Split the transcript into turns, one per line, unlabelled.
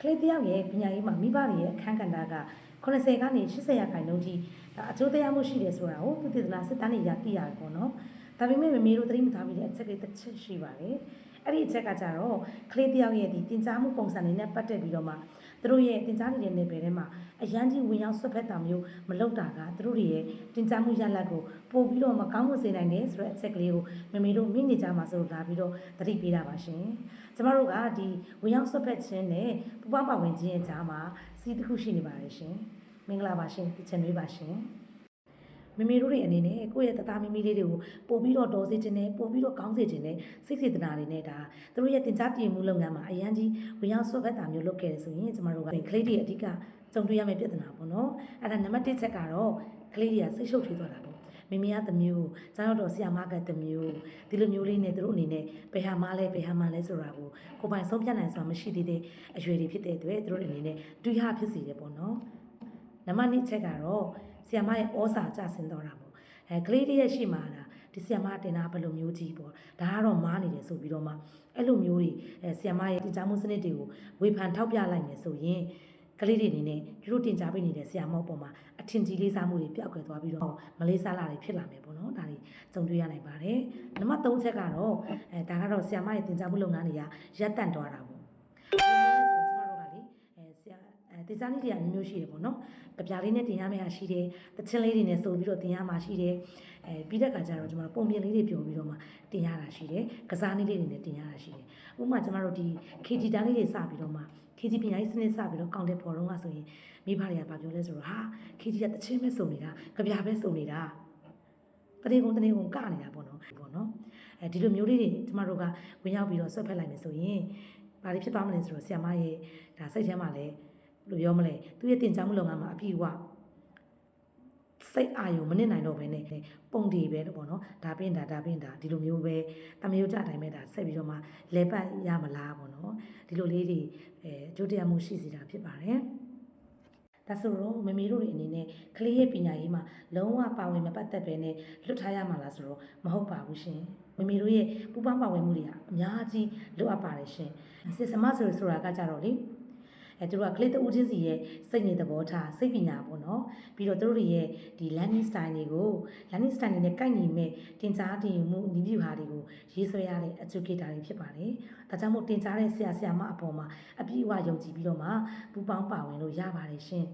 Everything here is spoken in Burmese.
လေးတယောက်ရဲ့ပညာရေးမှာမိဘတွေရဲ့အခန်းကဏ္ဍက80ကနေ80ရာခိုင်နှုန်းထိအကျိုးတရားမှုရှိတယ်ဆိုတာကိုသူတည်သလားစစ်တမ်းတွေရသိရတယ်ပေါ့နော်ဒါပေမဲ့မေတို့သတိမထားမိတဲ့အချက်တွေတစ်ချက်ရှိပါတယ်အဲ့ဒီအချက်ကကြတော့ကလေးတယောက်ရဲ့ဒီတင် जा မှုပုံစံတွေနဲ့ပတ်သက်ပြီးတော့မှသူတို့ရဲ့တင် जा နေတဲ့နယ်ပယ်ထဲမှာအရန်ကြီးဝင်ရောက်ဆွတ်ဖက်တာမျိုးမလုပ်တာကသူတို့တွေရဲ့တင် जा မှုရလဒ်ကိုပို့ပြီးတော့မကောင်းမွန်စေနိုင်တယ်ဆိုတဲ့အချက်ကလေးကိုမေတို့မိနေကြမှာဆိုလို့လာပြီးတော့သတိပေးတာပါရှင်ကျမတို့ကဒီဝင်ရောက်ဆွတ်ဖက်ခြင်းနဲ့ပူပေါင်းပါဝင်ခြင်းရဲ့ကြားမှာစီးတစ်ခုရှိနေပါတယ်ရှင်မင်္ဂလာပါရှင်ဒီချန်နွေးပါရှင်မေတို့တွေအနေနဲ့ကိုယ့်ရဲ့တသားမီမီလေးတွေကိုပို့ပြီးတော့တော်စေခြင်းနဲ့ပို့ပြီးတော့ကောင်းစေခြင်းနဲ့စိတ်စေတနာတွေနဲ့ဒါသူတို့ရဲ့တင် जा တည်မှုလုပ်ငန်းမှာအရန်ကြီးဝင်ရောက်ဆွတ်ဖက်တာမျိုးလုပ်ခဲ့တယ်ဆိုရင်ကျမတို့ကကလေးတွေအဓိကကြုံတွေ့ရမယ့်ပြဿနာပေါ့နော်အဲ့ဒါနံပါတ်1ချက်ကတော့ကလေးတွေကစိတ်ရှုပ်ထွေးသွားတာပေါ့မေကတမျိုးကျောင်းတော်ဆရာမကတမျိုးဒီလိုမျိုးလေးနဲ့သူတို့အနေနဲ့ဘယ်ဟာမှလဲဆိုတာကိုကိုပိုင်ဆုံးဖြတ်နိုင်ဆိုတာမရှိသေးတဲ့အရွယ်တွေဖြစ်တဲ့အတွက်သူတို့အနေနဲ့တွေးဟဖြစ်စီတယ်ပေါ့နော်နံပါတ်2ချက်ကတော့ဆီယမရဲ့ဩစာကြဆင်းတော့တာပေါ့ကလေးတည်းရဲ့ရှိမှာလားဒီဆီယမတင်တာဘယ်လိုမျိုးကြီးပေါ့ဒါကတော့မားနေတယ်ဆိုပြီးတော့မှအဲ့လိုမျိုးတွေဆီယမရဲ့တင် जा မှုစနစ်တွေကိုဝေဖန်ထောက်ပြလိုက်မယ်ဆိုရင်ကလေးတွေအနေနဲ့သူတို့တင် जा ပေးနေတဲ့ဆီယမပေါ်မှာအထင်ကြီးလေးစားမှုတွေပျောက်ကွယ်သွားပြီးတော့မလေးစားလာတွေဖြစ်လာမယ်ပေါ့နော်ဒါတွေကြုံတွေ့ရနိုင်ပါတယ်နံပါတ်3ချက်ကတော့ဒါကတော့ဆီယမရဲ့တင် जा မှုလုပ်ငန်းတွေကရပ်တန့်သွားတာပေါ့တင် जा နည်းတွေအမျိုးရှိတယ်ပေါ့နော်ကြပြလေးနဲ့တင်ရမယ့်ဟာရှိတယ်တချင်းလေးတွေနဲ့ဆိုပြီးတော့တင်ရမှာရှိတယ်ပြီးတဲ့အခါကျတော့ကျွန်တော်ပုံပြင်လေးတွေပြောပြီးတော့မှတင်ရတာရှိတယ်ကစားနည်းလေးတွေနဲ့တင်ရတာရှိတယ်ဥပမာကျွန်တော်တို့ဒီ KG တန်းလေးတွေစပြီးတော့မှ KG ပညာရေးစနစ်စပြီးတော့ကောင်တဲ့ပေါ်တော့ကဆိုရင်မိဘတွေကပြောလဲဆိုတော့ဟာ KG ကတချင်းပဲစုံနေတာကြပြပဲစုံနေတာတနေ့ကုန်ကနေနေတာပေါ့နော်ဒီလိုမျိုးလေးတွေကျမတို့ကဝင်ရောက်ပြီးတော့ဆွတ်ဖက်လိုက်မယ်ဆိုရင်ဘာတွေဖြစ်သွားမလဲဆိုတော့ဆရာမရဲ့ဒါစိတ်ထဲမှာလည်းလို့ပြောမလဲသူရဲ့တင် जा မှုလုပ်ငန်းမှာအပြည့်အဝစိတ်အာရုံမနစ်နိုင်တော့ဘဲနဲ့ပုံတည်ပဲတော့ပေါ့နော်ဒါပင်ဒါဒီလိုမျိုးပဲတမျိုးကြတိုင်းပဲဒါဆက်ပြီးတော့မှလဲပတ်ရမလားပေါ့နော်ဒီလိုလေးတွေကြိုးတရားမှုရှိစီတာဖြစ်ပါတယ်ဒါဆိုတော့မေတို့တွေအနေနဲ့ကလေးရဲ့ပညာရေးမှာလုံးဝပါဝင်မပတ်သက်ပဲနဲ့လွတ်ထားရမှာလားဆိုတော့မဟုတ်ပါဘူးရှင်မေတို့ရဲ့ပူပေါင်းပါဝင်မှုတွေကအများကြီးလိုအပ်ပါတယ်ရှင်စစ်စမဆိုတာကကြတော့လေသူတို့ကကလေးတူးချင်းစီရဲ့စိတ်နေသဘောထားစိတ်ပညာပေါ့နော်ပြီးတော့သူတို့ရဲ့ဒီ learning style တွေနဲ့ကိုက်ညီမဲ့တင် जा တင်မှုနည်းဗျူဟာတွေကိုရေးဆွဲရတဲ့ educator တွေဖြစ်ပါတယ်ဒါကြောင့်မို့တင် जा တဲ့ဆရာမအပေါ်မှာအပြည့်အဝယုံကြည်ပြီးတော့မှပူပေါင်းပါဝင်လို့ရပါတယ်ရှင်